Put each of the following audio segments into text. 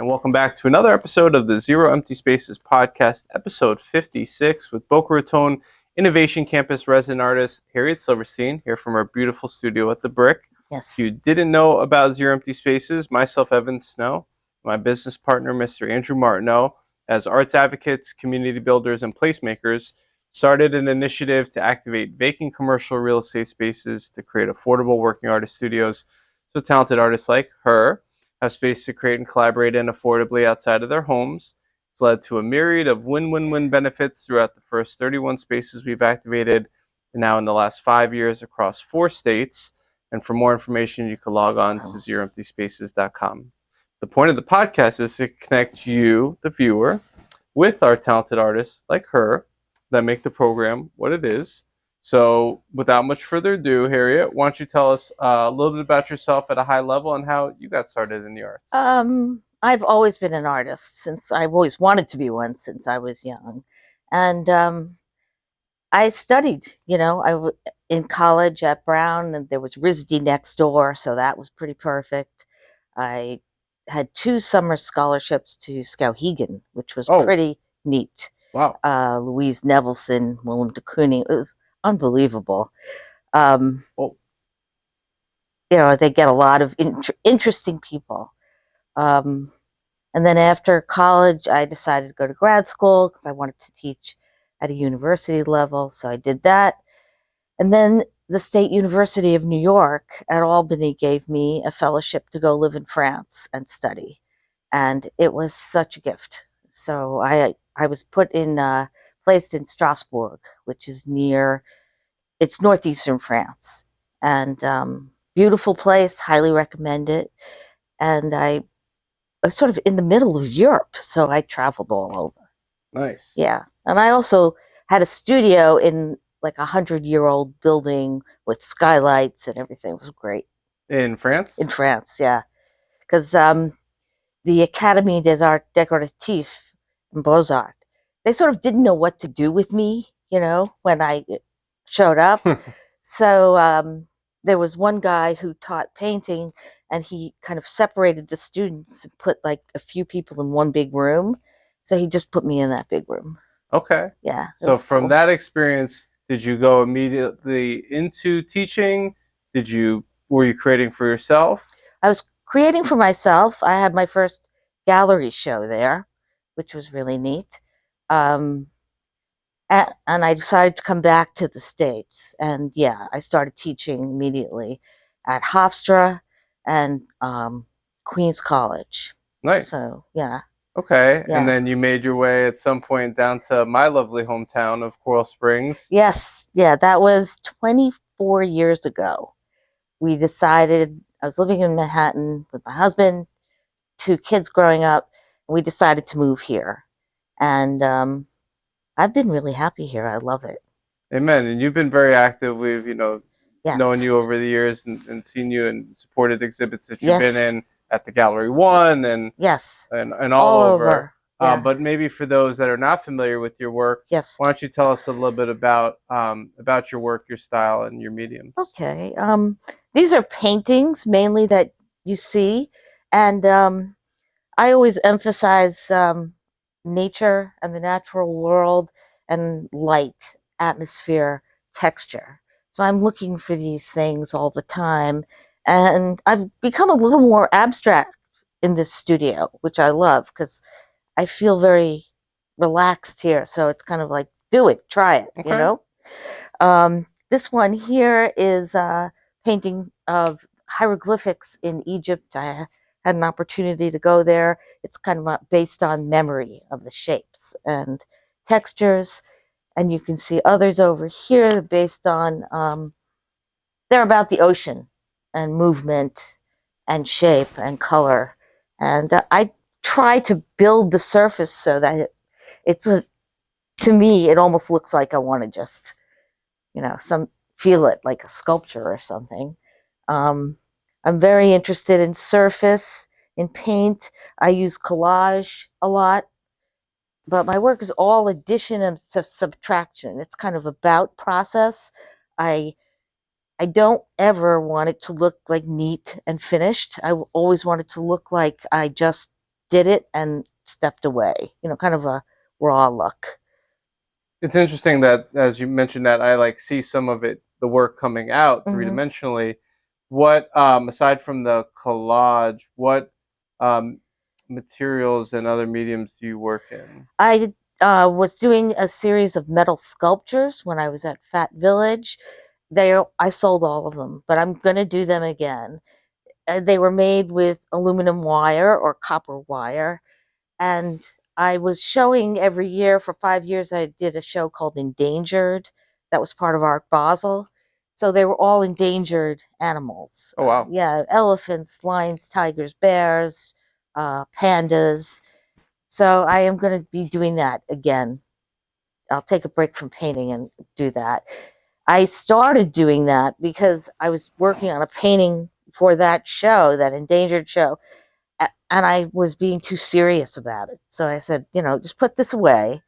and welcome back to another episode of the Zero Empty Spaces podcast, episode 56, with Boca Raton Innovation Campus resident artist Harriet Silverstein, here from our beautiful studio at The Brick. Yes. If you didn't know about Zero Empty Spaces, myself, Evan Snow, my business partner, Mr. Andrew Martineau, as arts advocates, community builders, and placemakers, started an initiative to activate vacant commercial real estate spaces to create affordable working artist studios so talented artists like her have space to create and collaborate in affordably outside of their homes. It's led to a myriad of win-win-win benefits throughout the first 31 spaces we've activated, and now in the last 5 years across 4 states. And for more information, you can log on to zeroemptyspaces.com. The point of the podcast is to connect you, the viewer, with our talented artists like her that make the program what it is. So without much further ado, Harriet, why don't you tell us a little bit about yourself at a high level and how you got started in the arts? I've always been an artist since I've always wanted to be one since I was young. And I studied, in college at Brown, and there was RISD next door, so that was pretty perfect. I had 2 summer scholarships to Skowhegan, which was pretty neat. Wow. Louise Nevelson, William de Kooning, it was unbelievable. They get a lot of interesting people. And then after college, I decided to go to grad school because I wanted to teach at a university level. So I did that. And then the State University of New York at Albany gave me a fellowship to go live in France and study. And it was such a gift. So I was placed in Strasbourg, which is it's northeastern France. And beautiful place, highly recommend it. And I was sort of in the middle of Europe, so I traveled all over. Nice. Yeah. And I also had a studio in like 100-year-old building with skylights and everything. It was great. In France? In France, yeah. Because the Académie des Arts Décoratifs and Beaux-Arts, they sort of didn't know what to do with me, when I showed up. So there was one guy who taught painting, and he kind of separated the students and put like a few people in one big room. So he just put me in that big room. Okay. Yeah. So from that experience, did you go immediately into teaching? Were you creating for yourself? I was creating for myself. I had my first gallery show there, which was really neat. And I decided to come back to the States. And yeah, I started teaching immediately at Hofstra and Queens College. Nice. So, yeah. Okay. Yeah. And then you made your way at some point down to my lovely hometown of Coral Springs. Yes. Yeah, that was 24 years ago. We decided, I was living in Manhattan with my husband, 2 kids growing up, and we decided to move here. And I've been really happy here. I love it. Amen. And you've been very active. We've, Yes. known you over the years and seen you and supported exhibits that you've Yes. been in at the Gallery 1 and Yes. and all over. Yeah. But maybe for those that are not familiar with your work, Yes. why don't you tell us a little bit about your work, your style, and your mediums? Okay. These are paintings mainly that you see, and I always emphasize nature and the natural world and light, atmosphere, texture. So I'm looking for these things all the time, and I've become a little more abstract in this studio, which I love because I feel very relaxed here. So it's kind of like, do it, try it, Okay. This one here is a painting of hieroglyphics in Egypt. I had an opportunity to go there. It's kind of based on memory of the shapes and textures. And you can see others over here based on, they're about the ocean and movement and shape and color. And I try to build the surface so that to me, it almost looks like I want to just, feel it like a sculpture or something. I'm very interested in surface, in paint. I use collage a lot, but my work is all addition and subtraction. It's kind of about process. I don't ever want it to look like neat and finished. I always want it to look like I just did it and stepped away. Kind of a raw look. It's interesting that, as you mentioned, that I like see some of it, the work coming out three Hmm. dimensionally. What, aside from the collage, what um, materials and other mediums do you work in? I was doing a series of metal sculptures when I was at Fat Village. I sold all of them, but I'm going to do them again. They were made with aluminum wire or copper wire, and I was showing every year for 5 years. I did a show called Endangered that was part of Art Basel. So they were all endangered animals. Oh wow, Yeah, elephants, lions, tigers, bears, pandas. So I am going to be doing that again. I'll take a break from painting and do that. I started doing that because I was working on a painting for that show, that endangered show, and I was being too serious about it. So I said, just put this away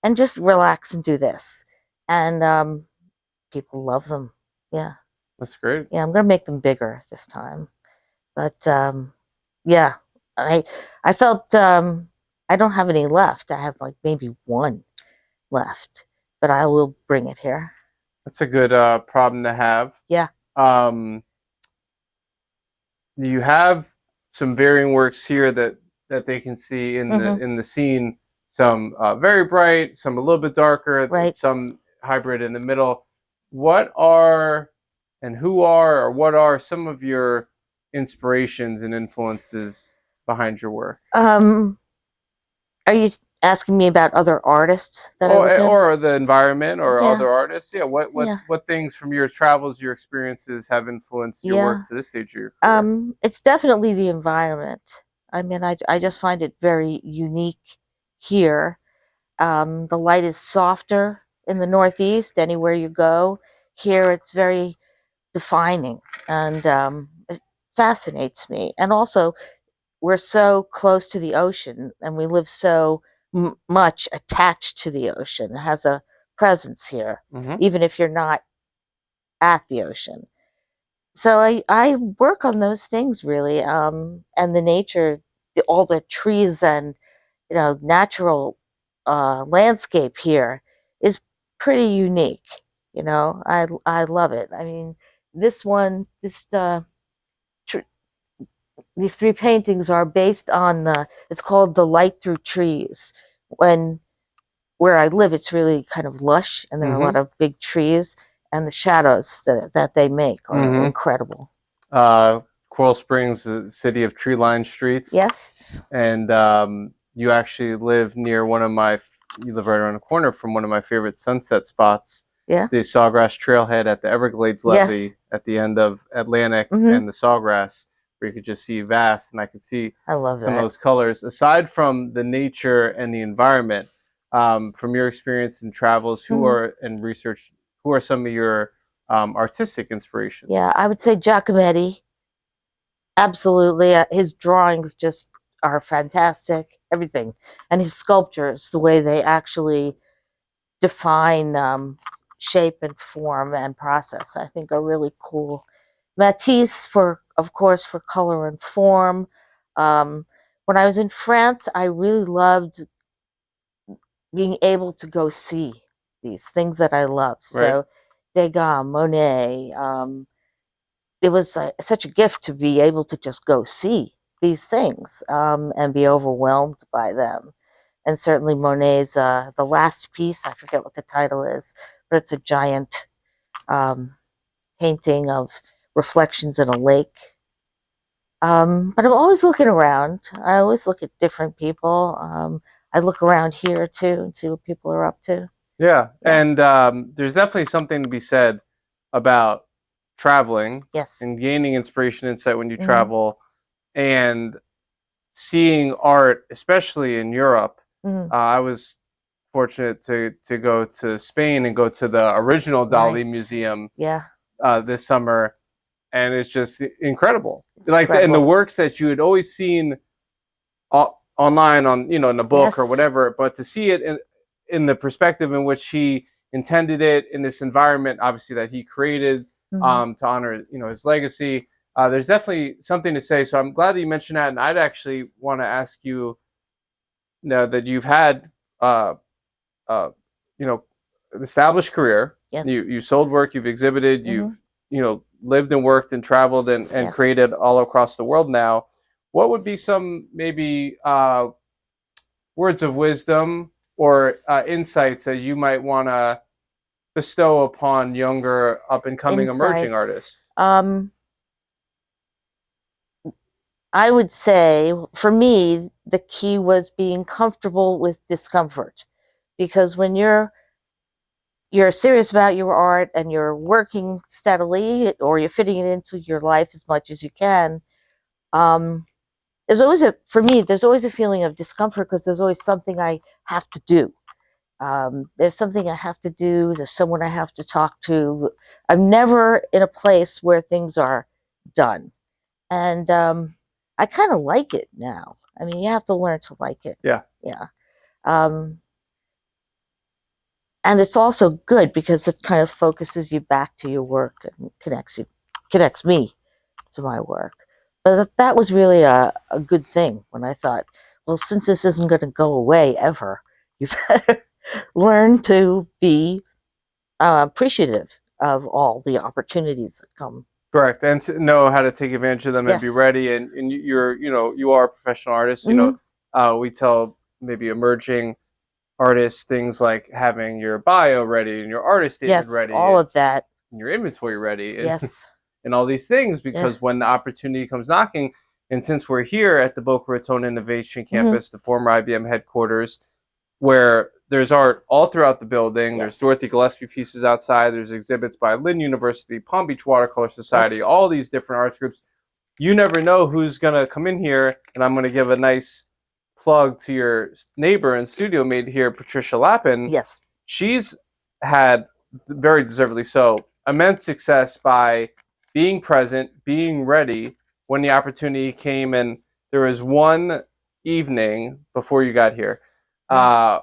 and just relax and do this. And people love them. Yeah. that's great. Yeah, I'm going to make them bigger this time. But yeah, I I felt I don't have any left. I have like maybe one left, but I will bring it here. That's a good problem to have. Yeah. Um, you have some varying works here that they can see Hmm. in the scene. Some very bright, some a little bit darker, Right. some hybrid in the middle. What are and who are or what are some of your inspirations and influences behind your work? Are you asking me about other artists that I look at? Or the environment or Yeah. other artists? Yeah. Yeah. What things from your travels, your experiences have influenced your Yeah. work to this stage of your career? It's definitely the environment. I mean, I just find it very unique here. The light is softer in the Northeast anywhere you go. Here, it's very defining, and it fascinates me. And also, we're so close to the ocean, and we live so much attached to the ocean. It has a presence here, Mm-hmm. even if you're not at the ocean. So I work on those things really, and the nature, all the trees and natural landscape here is pretty unique. I love it. I mean, this one, tr- these three paintings are based on it's called The Light Through Trees. When where I live, it's really kind of lush, and there are a Mm-hmm. lot of big trees, and the shadows that they make are Mm-hmm. incredible. uh, Coral Springs, a city of tree-lined streets, Yes. and you actually live near one of my. You live right around the corner from one of my favorite sunset spots, Yeah. the Sawgrass Trailhead at the Everglades Yes. Levee at the end of Atlantic Hmm. and the Sawgrass, where you could just see vast, and I could see I love some of that. those colors. Aside from the nature and the environment, from your experience in travels, who Hmm. are in research, who are some of your artistic inspirations? Yeah, I would say Giacometti. Absolutely. His drawings just are fantastic. Everything. And his sculptures, the way they actually define shape and form and process, I think are really cool. Matisse, of course, for color and form. Um, when I was in France, I really loved being able to go see these things that I love. Right. So Degas, Monet, it was such a gift to be able to just go see these things and be overwhelmed by them. And certainly Monet's The Last Piece, I forget what the title is, but it's a giant um, painting of reflections in a lake. But I'm always looking around. I always look at different people. I look around here too and see what people are up to. Yeah, Yeah. and there's definitely something to be said about traveling Yes. and gaining inspiration, insight when you Hmm. travel, and seeing art, especially in Europe. Hmm. I was fortunate to go to Spain and go to the original Dali Nice. Museum Yeah. this summer, and it's just incredible. It's Like and the incredible. works that you had always seen online on in a book or Yes. whatever, but to see it in the perspective in which he intended it in this environment, obviously that he created Hmm. to honor his legacy. there's definitely something to say. So I'm glad that you mentioned that, and I'd actually want to ask you, now that you've had, uh, uh, you know, an established career, Yes. you sold work, you've exhibited, Hmm. you've lived and worked and traveled and Yes. created all across the world now. What would be some maybe words of wisdom or insights that you might want to bestow upon younger up and coming emerging Insights. artists? I would say for me, the key was being comfortable with discomfort, because when you're serious about your art and you're working steadily, or you're fitting it into your life as much as you can, um, for me, there's always a feeling of discomfort, because there's always something I have to do. There's something I have to do. There's someone I have to talk to. I'm never in a place where things are done. And I kind of like it now. I mean, you have to learn to like it. Yeah. Yeah. Um, and it's also good because it kind of focuses you back to your work and connects me to my work. But that was really a good thing when I thought, well, since this isn't going to go away ever, you better learn to be appreciative of all the opportunities that come. Correct, and to know how to take advantage of them and be Yes. ready. And you're, you are a professional artist. Hmm. We tell maybe emerging artists things like having your bio ready and your artist statement Yes, ready all and of that. your inventory ready and Yes. and all these things, Yeah. because when the opportunity comes knocking, and since we're here at the Boca Raton Innovation Hmm. Campus, the former IBM headquarters, where there's art all throughout the building. There's Yes. Dorothy Gillespie pieces outside. There's exhibits by Lynn University, Palm Beach Watercolor Society, Yes. all these different arts groups. You never know who's going to come in here. And I'm going to give a nice plug to your neighbor and studio mate here, Patricia Lappin. Yes. She's had, very deservedly so, immense success by being present, being ready when the opportunity came. And there was one evening before you got here, Yeah.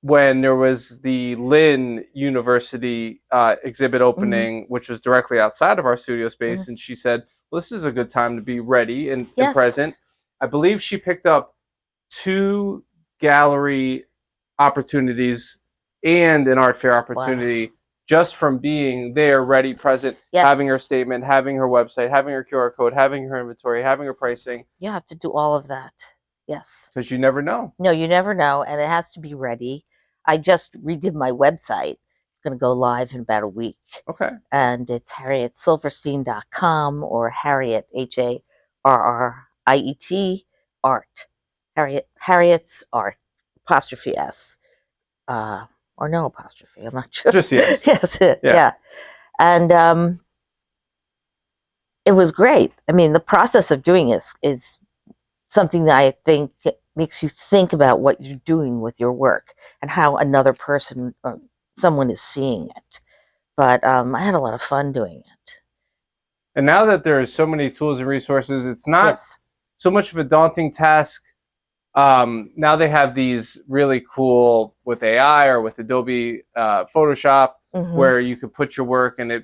when there was the Lynn University exhibit Hmm. opening, which was directly outside of our studio Hmm. space, and she said, "Well, this is a good time to be ready and present." Yes. I believe she picked up two gallery opportunities and an art fair Wow. opportunity just from being there, ready, present, having her Yes. statement, having her website, having her QR code, having her inventory, having her pricing, You have to do all of that. Yes. because you never know. No, you never know, and it has to be ready. I just redid my website. It's going to go live in about a week. Okay. And it's harrietsilverstein.com, or Harriet, Harriet art. Harriet's art, apostrophe S. Or no apostrophe, I'm not sure. Just yes. Yes, Yeah. yeah. And it was great. I mean, the process of doing this is something that I think makes you think about what you're doing with your work and how another person or someone is seeing it. But I had a lot of fun doing it. And now that there are so many tools and resources, it's not Yes. so much of a daunting task. Now they have these really cool with AI or with Adobe Photoshop, Hmm. where you could put your work and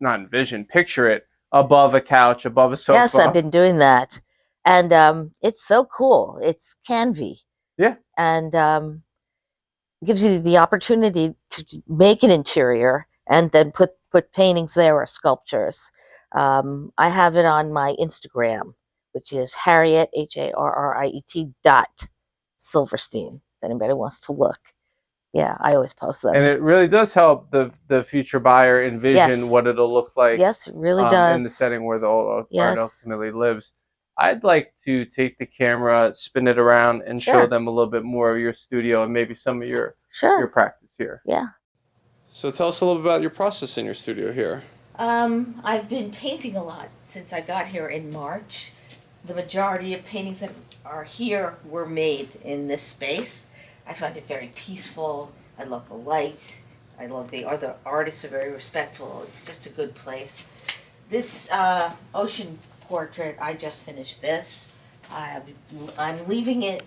not envision, picture it above a couch, above a Yes, I've sofa. been doing that. And it's so cool. It's Canvy. Yeah. And gives you the opportunity to make an interior and then put paintings there or sculptures. I have it on my Instagram, which is Harriet Harriet Silverstein. If anybody wants to look, yeah, I always post And them. it really does help the future buyer envision Yes, what it'll look like yes, it really in the does. setting where the art Yes, ultimately lives. I'd like to take the camera, spin it around, and show sure, them a little bit more of your studio and maybe some of your sure, practice here. yeah. So tell us a little bit about your process in your studio here. I've been painting a lot since I got here in March. The majority of paintings that are here were made in this space. I find it very peaceful. I love the light. I love the other artists are very respectful. It's just a good place. This ocean portrait, I just finished this. I'm leaving it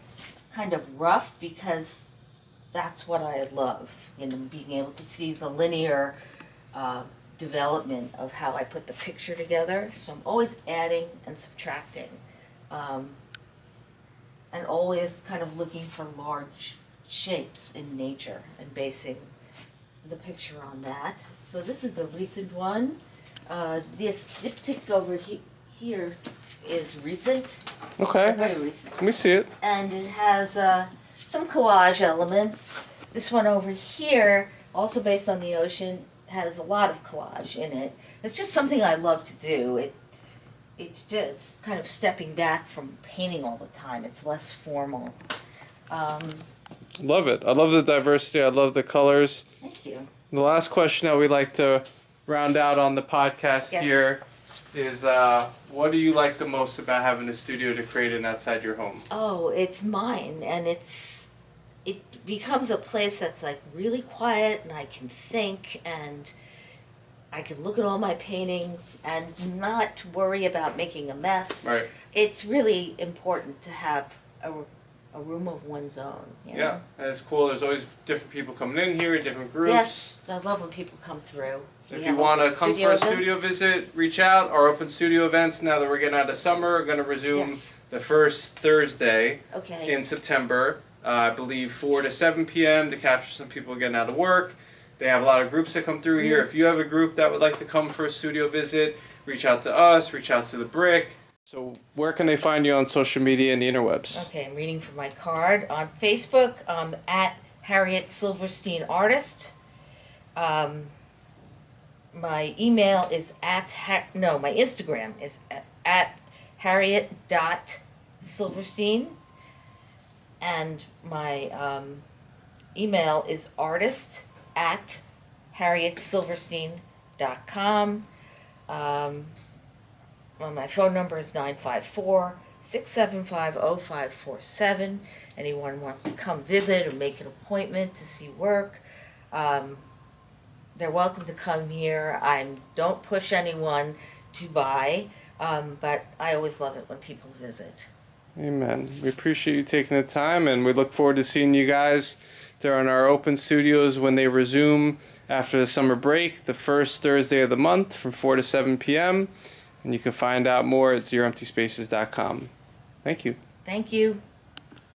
kind of rough because that's what I love. You know, being able to see the linear uh, development of how I put the picture together. So I'm always adding and subtracting, and always kind of looking for large shapes in nature and basing the picture on that. So this is a recent one. This diptych over here is recent, Okay. very recent. Let me see it. And it has some collage elements. This one over here, also based on the ocean, has a lot of collage in it. It's just something I love to do. It's just kind of stepping back from painting all the time. It's less formal. Love it. I love the diversity. I love the colors. Thank you. The last question that we like to round out on the podcast Yes. here is what do you like the most about having a studio to create it outside your home? Oh, it's mine, and it becomes a place that's like really quiet, and I can think, and I can look at all my paintings and not worry about making a mess. Right. It's really important to have a room of one's own. You know? Yeah, and it's cool. There's always different people coming in here, different groups. Yes, I love when people come through. If you want to come for a studio visit, reach out. Our open studio events, now that we're getting out of summer, are going to resume the first Thursday in September. I believe 4 to 7 p.m. to capture some people getting out of work. They have a lot of groups that come through here. If you have a group that would like to come for a studio visit, reach out to us, reach out to the Brick. So where can they find you on social media and the interwebs? Okay, I'm reading from my card. On Facebook, at Harriet Silverstein Artist. My email is my Instagram is at harriet.silverstein. And my email is artist@harrietsilverstein.com. My phone number is 954-675-0547. Anyone wants to come visit or make an appointment to see work, they're welcome to come here. I don't push anyone to buy, but I always love it when people visit. Amen. We appreciate you taking the time, and we look forward to seeing you guys during our open studios when they resume after the summer break, the first Thursday of the month from 4 to 7 p.m. And you can find out more at zeroemptyspaces.com. Thank you. Thank you.